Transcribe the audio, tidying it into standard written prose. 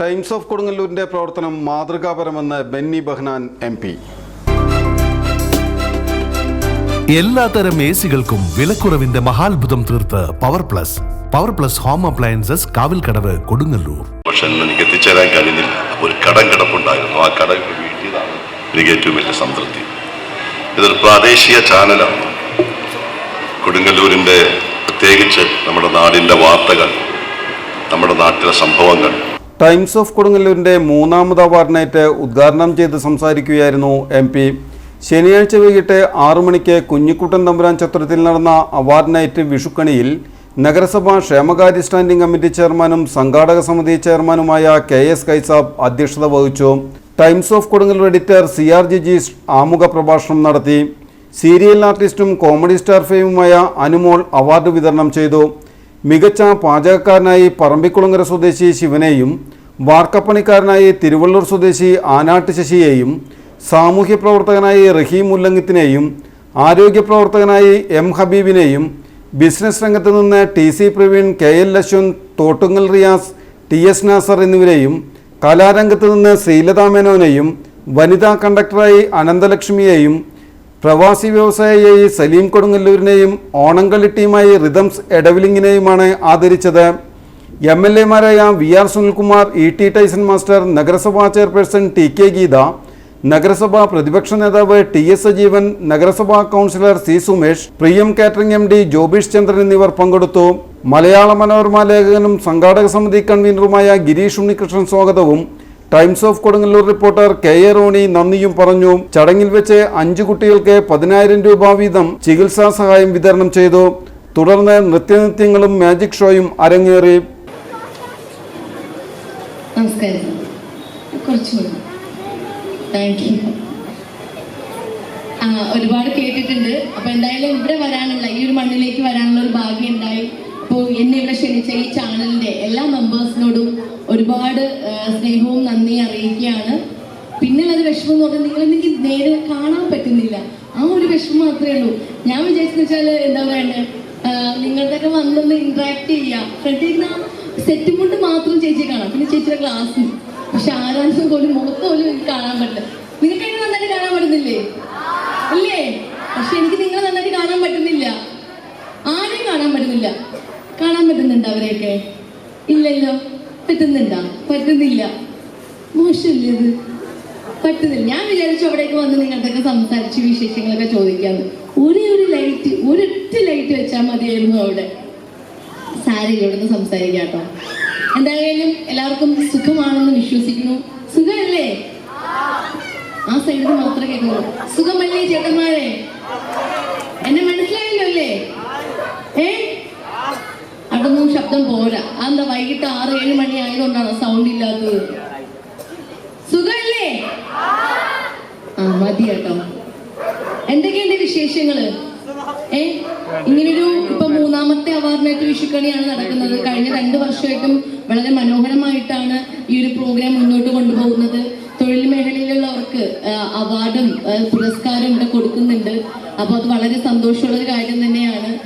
Times of കൊടുങ്ങല്ലൂരിന്റെ പ്രവർത്തനം മാതൃകാപരമെന്ന് Benny Behanan MP. എല്ലാത്തരം എസികൾക്കും വിലക്കുറവിന്റെ മഹാത്ഭുതം തീർത്ത് power plus home appliances Kavilkadavu Kodungallur. പക്ഷെ എനിക്ക് എത്തിച്ചേരാൻ കഴിഞ്ഞില്ല. ഒരു കടം കിടപ്പുണ്ടായിരുന്നു. ആ കടം വീട്ടിയതാണ് എനിക്ക് ഏറ്റവും വലിയ സംതൃപ്തി. ഇതൊരു പ്രാദേശിക ചാനലാണ്. കൊടുങ്ങല്ലൂരിന്റെ പ്രത്യേകിച്ച് നമ്മുടെ നാടിന്റെ വാർത്തകൾ, നമ്മുടെ നാട്ടിലെ സംഭവങ്ങൾ. ടൈംസ് ഓഫ് കൊടുങ്ങല്ലൂരിന്റെ മൂന്നാമത് അവാർഡ് നൈറ്റ് ഉദ്ഘാടനം ചെയ്ത് സംസാരിക്കുകയായിരുന്നു MP. ശനിയാഴ്ച വൈകിട്ട് 6 മണിക്ക് കുഞ്ഞിക്കുട്ടൻ തമ്പുരാൻ ചത്രത്തിൽ നടന്ന അവാർഡ് നൈറ്റ് വിഷുക്കണിയിൽ നഗരസഭാ ക്ഷേമകാര്യ സ്റ്റാൻഡിംഗ് കമ്മിറ്റി ചെയർമാനും സംഘാടക സമിതി ചെയർമാനുമായ KS കൈസാബ് അധ്യക്ഷത വഹിച്ചു. Times of Kodungallur editor CR Jijeesh ആമുഖ പ്രഭാഷണം നടത്തി. സീരിയൽ ആർട്ടിസ്റ്റും കോമഡി സ്റ്റാർ ഫെയിമുമായ അനുമോൾ അവാർഡ് വിതരണം ചെയ്തു. മികച്ച പാചകക്കാരനായി പറമ്പിക്കുളങ്ങര സ്വദേശി ശിവനെയും വാർക്കപ്പണിക്കാരനായി തിരുവള്ളൂർ സ്വദേശി ആനാട്ട് ശശിയെയും സാമൂഹ്യ പ്രവർത്തകനായി റഹീം മുല്ലങ്ങിത്തിനെയും ആരോഗ്യ പ്രവർത്തകനായി M ഹബീബിനെയും ബിസിനസ് രംഗത്ത് നിന്ന് TC Praveen, KL Ashwanth, Thottungal Riyas, TS Nasar എന്നിവരെയും കലാരംഗത്ത് നിന്ന് ശ്രീലതാ മേനോനെയും വനിതാ കണ്ടക്ടറായി അനന്തലക്ഷ്മിയെയും പ്രവാസി വ്യവസായിയായി സലീം കൊടുങ്ങല്ലൂരിനെയും ഓണംകളി ടീമായി റിതംസ് എടവിലിങ്ങിനെയുമാണ് ആദരിച്ചത്. MLA മാരായ VR Sunilkumar, ET Tyson master, നഗരസഭാ ചെയർപേഴ്സൺ TK ഗീത, നഗരസഭാ പ്രതിപക്ഷ നേതാവ് TS സജീവൻ, നഗരസഭാ കൗൺസിലർ C സുമേഷ്, പ്രിയം കാറ്ററിംഗ് MD ജോബീഷ് ചന്ദ്രൻ എന്നിവർ പങ്കെടുത്തു. മലയാള മനോരമ ലേഖകനും സംഘാടക സമിതി കൺവീനറുമായ ഗിരീഷ് ഉണ്ണികൃഷ്ണൻ സ്വാഗതവും Times of Kodungallur reporter KA Roni നന്ദിയും പറഞ്ഞു. ചടങ്ങിൽ വെച്ച് 5 കുട്ടികൾക്ക് 10,000 രൂപ വീതം ചികിത്സാ സഹായം വിതരണം ചെയ്തു. തുടർന്ന് നൃത്യങ്ങളും മാജിക് ഷോയും അരങ്ങേറി. ഒരുപാട് കേട്ടിട്ടുണ്ട്. അപ്പൊ എന്തായാലും ഇവിടെ വരാനുള്ള, ഈ ഒരു മണ്ണിലേക്ക് വരാനുള്ള ഒരു ഭാഗ്യം ഉണ്ടായി. അപ്പോൾ എന്നെ ഇവിടെ ക്ഷണിച്ച ഈ ചാനലിന്റെ എല്ലാ മെമ്പേഴ്സിനോടും ഒരുപാട് സ്നേഹവും നന്ദി അറിയിക്കുകയാണ്. പിന്നുള്ളത് വിഷമം എന്ന് പറഞ്ഞാൽ നിങ്ങളെനിക്ക് നേരെ കാണാൻ പറ്റുന്നില്ല. ആ ഒരു വിഷമം മാത്രമേ ഉള്ളൂ. ഞാൻ വിചാരിച്ചെന്ന് വെച്ചാൽ എന്താ വേണ്ടത്, നിങ്ങളുടെയൊക്കെ വന്നൊന്ന് ഇന്ററാക്ട് ചെയ്യുക. ഫ്രണ്ടിൽ സെറ്റ് കൊണ്ട് മാത്രം ചേച്ചിയെ കാണാം, പിന്നെ ചേച്ചിയുടെ ക്ലാസ്. പക്ഷെ ആരാനും പോലും മുഖത്ത് പോലും എനിക്ക് കാണാൻ പറ്റില്ല. നിങ്ങൾക്ക് എന്നെ നന്നായിട്ട് കാണാൻ പറ്റുന്നില്ലേ? ഇല്ലേ? പക്ഷെ എനിക്ക് നിങ്ങളെ നന്നായിട്ട് കാണാൻ പറ്റുന്നില്ല. ആരെയും കാണാൻ പറ്റുന്നില്ല. കാണാൻ പറ്റുന്നുണ്ട് അവരെയൊക്കെ? ഇല്ലല്ലോ. പറ്റുന്നുണ്ടോ? പറ്റുന്നില്ല. മോശമല്ലേ അത്? പറ്റുന്നില്ല. ഞാൻ വിചാരിച്ചു അവിടേക്ക് വന്ന് നിങ്ങളുടെയൊക്കെ സംസാരിച്ച് വിശേഷങ്ങളൊക്കെ ചോദിക്കാന്ന്. ഒരൊറ്റ ലൈറ്റ് വെച്ചാൽ മതിയായിരുന്നു അവിടെ. സാരില്ല, ഇവിടെ നിന്ന് സംസാരിക്കാം കേട്ടോ. എന്തായാലും എല്ലാവർക്കും സുഖമാണെന്ന് വിശ്വസിക്കുന്നു. സുഖമല്ലേ? ആ സൈഡിൽ മാത്രമേ കേൾക്കുള്ളൂ. സുഖമല്ലേ ചേട്ടന്മാരെ? എന്നെ മനസ്സിലായല്ലോ അല്ലേ? അതൊന്നും ശബ്ദം പോരാ. അതെന്താ, വൈകിട്ട് 6-7 മണി ആയതുകൊണ്ടാണ് സൗണ്ട് ഇല്ലാത്തത്. സുഖമല്ലേ? മതി കേട്ടോ. എന്തൊക്കെയുണ്ട് വിശേഷങ്ങള്? ഇങ്ങനൊരു ഇപ്പൊ 3ാമത്തെ അവാർഡ് നൈറ്റ് വിഷുക്കണിയാണ് നടക്കുന്നത്. കഴിഞ്ഞ 2 വർഷമായിട്ടും വളരെ മനോഹരമായിട്ടാണ് ഈ ഒരു പ്രോഗ്രാം മുന്നോട്ട് കൊണ്ടുപോകുന്നത്. തൊഴിൽ മേഖലയിലുള്ളവർക്ക് അവാർഡും പുരസ്കാരം ഇവിടെ കൊടുക്കുന്നുണ്ട്. അപ്പോൾ അത് വളരെ സന്തോഷമുള്ള ഒരു കാര്യം തന്നെയാണ്.